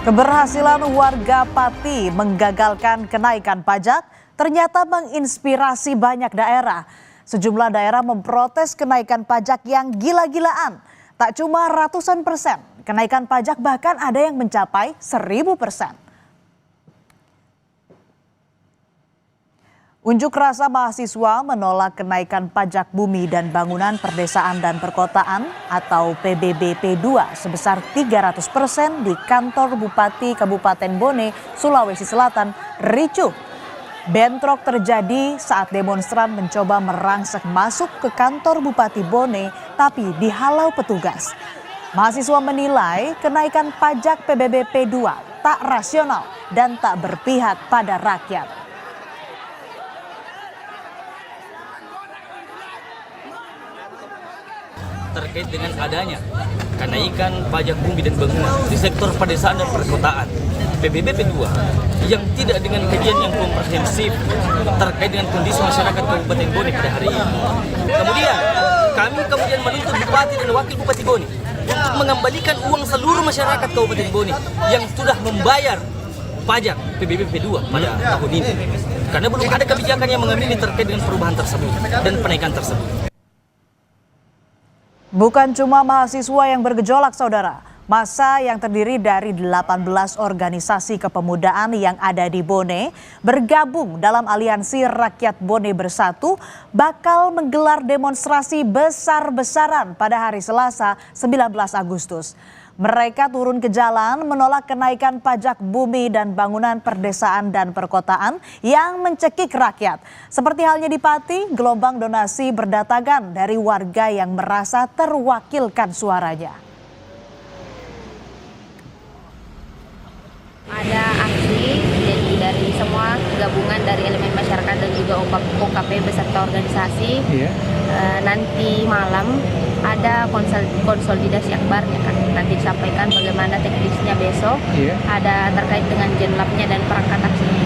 Keberhasilan warga Pati menggagalkan kenaikan pajak ternyata menginspirasi banyak daerah. Sejumlah daerah memprotes kenaikan pajak yang gila-gilaan. Tak cuma ratusan persen, kenaikan pajak bahkan ada yang mencapai 1000%. Unjuk rasa mahasiswa menolak kenaikan pajak bumi dan bangunan perdesaan dan perkotaan atau PBB P2 sebesar 300% di kantor Bupati Kabupaten Bone, Sulawesi Selatan, ricuh. Bentrok terjadi saat demonstran mencoba merangsek masuk ke kantor Bupati Bone tapi dihalau petugas. Mahasiswa menilai kenaikan pajak PBB P2 tak rasional dan tak berpihak pada rakyat. Terkait dengan adanya kenaikan pajak bumi dan bangunan di sektor pedesaan dan perkotaan PBB P2 yang tidak dengan kajian yang komprehensif terkait dengan kondisi masyarakat Kabupaten Bone pada hari ini. Kami menuntut Bupati dan Wakil Bupati Bone untuk mengembalikan uang seluruh masyarakat Kabupaten Bone yang sudah membayar pajak PBB P2 pada tahun ini. Karena belum ada kebijakan yang mengamini terkait dengan perubahan tersebut dan penaikan tersebut. Bukan cuma mahasiswa yang bergejolak, saudara. Massa yang terdiri dari 18 organisasi kepemudaan yang ada di Bone bergabung dalam Aliansi Rakyat Bone Bersatu bakal menggelar demonstrasi besar-besaran pada hari Selasa 19 Agustus. Mereka turun ke jalan menolak kenaikan pajak bumi dan bangunan perdesaan dan perkotaan yang mencekik rakyat. Seperti halnya di Pati, gelombang donasi berdatangan dari warga yang merasa terwakilkan suaranya. Ada aksi jadi dari semua gabungan dari elemen masyarakat dan juga OKP beserta organisasi. Nanti malam ada konsolidasi akbar ya kan. Nanti disampaikan bagaimana teknisnya besok. Ada terkait dengan jenlapnya dan perangkat aksinya.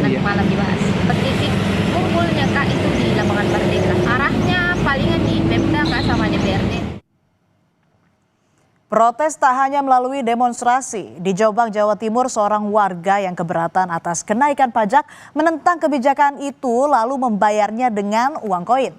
Nanti malam dibahas. Titik kumpulnya Kak itu di lapangan Merdeka. Arahnya palingan di Pemda Kak sama DPRD. Protes tak hanya melalui demonstrasi. Di Jombang, Jawa Timur, seorang warga yang keberatan atas kenaikan pajak menentang kebijakan itu lalu membayarnya dengan uang koin.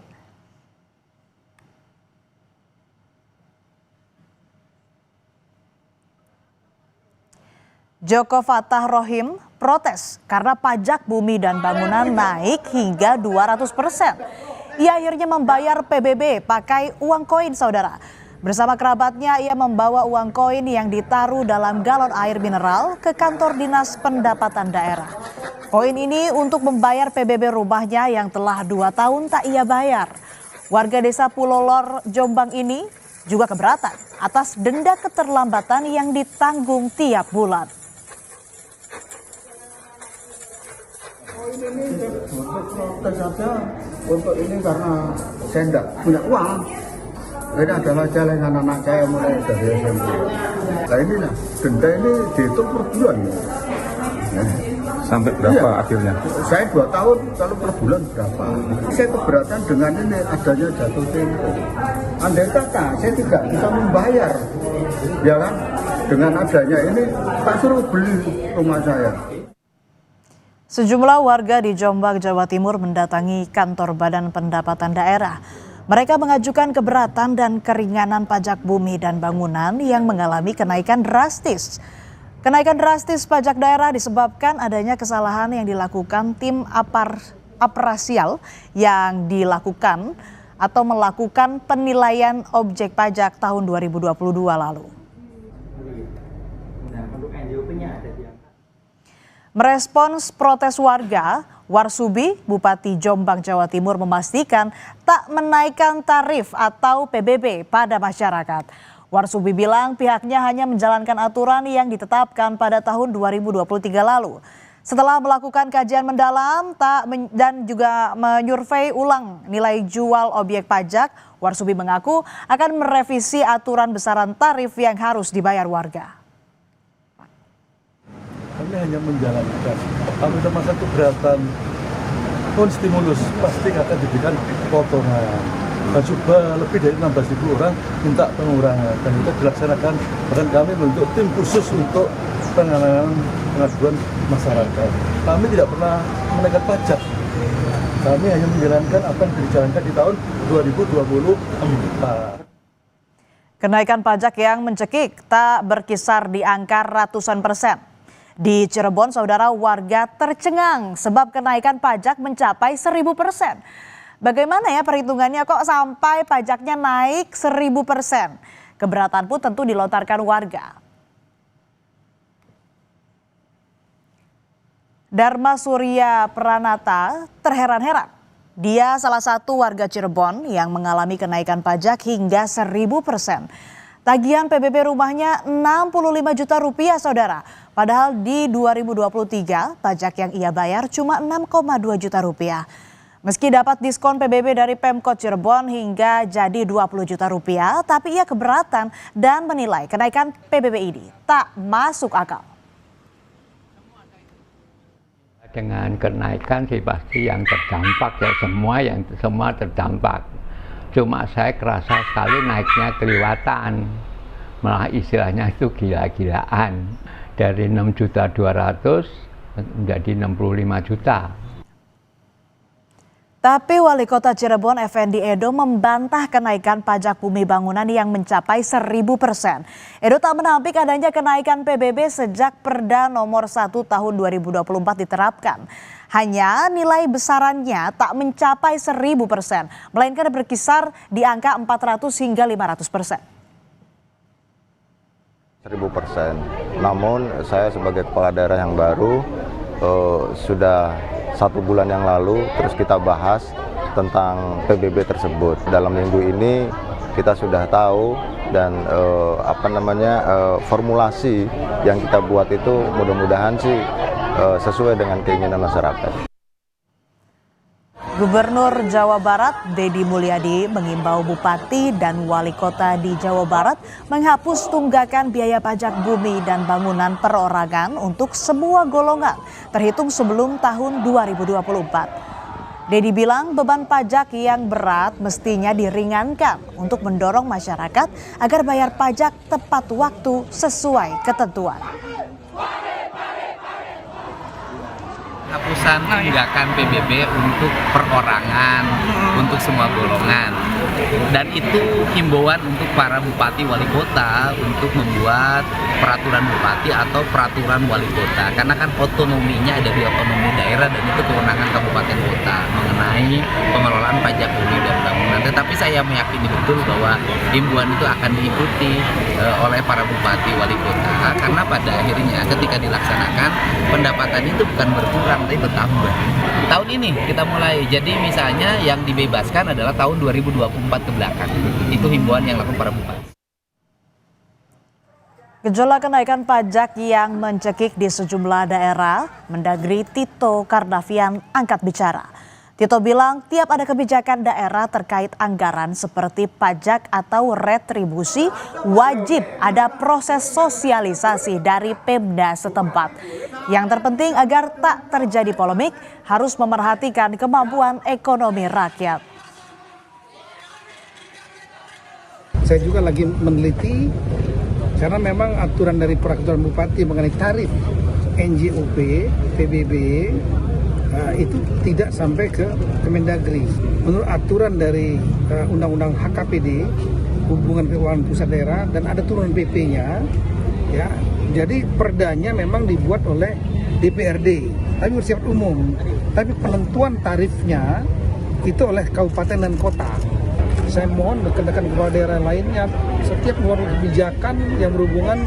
Joko Fatah Rohim protes karena pajak bumi dan bangunan naik hingga 200%. Ia akhirnya membayar PBB pakai uang koin, saudara. Bersama kerabatnya, ia membawa uang koin yang ditaruh dalam galon air mineral ke kantor Dinas Pendapatan Daerah. Koin ini untuk membayar PBB rumahnya yang telah 2 tahun tak ia bayar. Warga desa Pulau Lor, Jombang ini juga keberatan atas denda keterlambatan yang ditanggung tiap bulan. Untuk ini karena saya tidak punya uang. Ini adalah jalan anak-anak saya mulai dari SMP. Nah ini lah, denda ini dihitung per bulan. Sampai berapa akhirnya? Saya 2 tahun, kalau per bulan berapa. Saya keberatan dengan ini adanya jatuh tempo. Andai kata saya tidak bisa membayar, ya kan? Dengan adanya ini, tak suruh beli rumah saya. Sejumlah warga di Jombang, Jawa Timur mendatangi kantor Badan Pendapatan Daerah. Mereka mengajukan keberatan dan keringanan pajak bumi dan bangunan yang mengalami kenaikan drastis. Kenaikan drastis pajak daerah disebabkan adanya kesalahan yang dilakukan tim aparasial yang dilakukan atau melakukan penilaian objek pajak tahun 2022 lalu. Merespons protes warga, Warsubi, Bupati Jombang, Jawa Timur memastikan tak menaikkan tarif atau PBB pada masyarakat. Warsubi bilang pihaknya hanya menjalankan aturan yang ditetapkan pada tahun 2023 lalu. Setelah melakukan kajian mendalam dan juga menyurvei ulang nilai jual objek pajak, Warsubi mengaku akan merevisi aturan besaran tarif yang harus dibayar warga. Kami hanya menjalankan. Kalau ada masa keberatan pun stimulus pasti akan diberikan potongan. Dan juga lebih dari 16.000 orang minta pengurangan dan itu dilaksanakan. Bahkan kami membentuk tim khusus untuk pengaduan masyarakat. Kami tidak pernah menaikkan pajak. Kami hanya menjalankan apa yang dijalankan di tahun 2024. Kenaikan pajak yang mencekik tak berkisar di angka ratusan persen. Di Cirebon, saudara, warga tercengang sebab kenaikan pajak mencapai 1000%. Bagaimana ya perhitungannya kok sampai pajaknya naik 1000%? Keberatan pun tentu dilontarkan warga. Dharma Surya Pranata terheran-heran. Dia salah satu warga Cirebon yang mengalami kenaikan pajak hingga 1000%. Tagihan PBB rumahnya 65 juta rupiah, saudara. Padahal di 2023 pajak yang ia bayar cuma 6,2 juta rupiah. Meski dapat diskon PBB dari Pemkot Cirebon hingga jadi 20 juta rupiah, tapi ia keberatan dan menilai kenaikan PBB ini tak masuk akal. Dengan kenaikan sih pasti yang terdampak ya, semua terdampak. Cuma saya kerasa sekali naiknya kelewatan, malah istilahnya itu gila-gilaan. Dari 6.200.000 menjadi 65 juta. Tapi Wali Kota Cirebon Effendi Edo membantah kenaikan pajak bumi bangunan yang mencapai 1000%. Edo tak menampik adanya kenaikan PBB sejak Perda nomor 1 tahun 2024 diterapkan. Hanya nilai besarannya tak mencapai 1000%, melainkan berkisar di angka 400 hingga 500%. 1000%. Namun saya sebagai kepala daerah yang baru sudah 1 bulan yang lalu terus kita bahas tentang PBB tersebut. Dalam minggu ini kita sudah tahu dan formulasi yang kita buat itu mudah-mudahan sih sesuai dengan keinginan masyarakat. Gubernur Jawa Barat Deddy Mulyadi mengimbau bupati dan wali kota di Jawa Barat menghapus tunggakan biaya pajak bumi dan bangunan perorangan untuk semua golongan terhitung sebelum tahun 2024. Deddy bilang beban pajak yang berat mestinya diringankan untuk mendorong masyarakat agar bayar pajak tepat waktu sesuai ketentuan. Penghapusan tunggakan PBB untuk perorangan, untuk semua golongan. Dan itu himbauan untuk para bupati wali kota untuk membuat peraturan bupati atau peraturan wali kota. Karena kan otonominya ada di otonomi daerah dan itu kewenangan kabupaten kota mengenai pengelolaan pajak bumi dan bangunan. Tetapi saya meyakini betul bahwa himbauan itu akan diikuti oleh para bupati wali kota. Karena pada akhirnya ketika dilaksanakan pendapatan itu bukan berkurang tapi bertambah. Tahun ini kita mulai, jadi misalnya yang dibebaskan adalah tahun 2024 ke belakang. Itu himbauan yang dilakukan para bupati. Gejolak kenaikan pajak yang mencekik di sejumlah daerah, Mendagri Tito Karnavian angkat bicara. Tito bilang tiap ada kebijakan daerah terkait anggaran seperti pajak atau retribusi, wajib ada proses sosialisasi dari Pemda setempat. Yang terpenting agar tak terjadi polemik, harus memerhatikan kemampuan ekonomi rakyat. Saya juga lagi meneliti, karena memang aturan dari peraturan bupati mengenai tarif NJOP, PBB, itu tidak sampai ke Kemendagri. Menurut aturan dari Undang-Undang HKPD, Hubungan Keuangan Pusat Daerah, dan ada turun PP-nya, ya. Jadi perdanya memang dibuat oleh DPRD, tapi bersifat umum. Tapi penentuan tarifnya itu oleh kabupaten dan kota. Saya mohon rekan-rekan kepala daerah lainnya, setiap mengeluarkan kebijakan yang berhubungan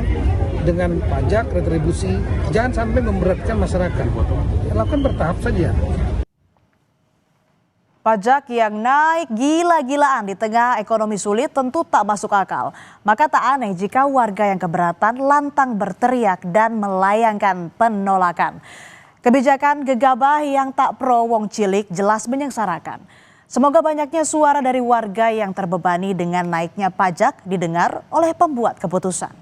dengan pajak, retribusi, jangan sampai memberatkan masyarakat. Lakukan bertahap saja. Pajak yang naik gila-gilaan di tengah ekonomi sulit tentu tak masuk akal. Maka tak aneh jika warga yang keberatan lantang berteriak dan melayangkan penolakan. Kebijakan gegabah yang tak pro wong cilik jelas menyengsarakan. Semoga banyaknya suara dari warga yang terbebani dengan naiknya pajak didengar oleh pembuat keputusan.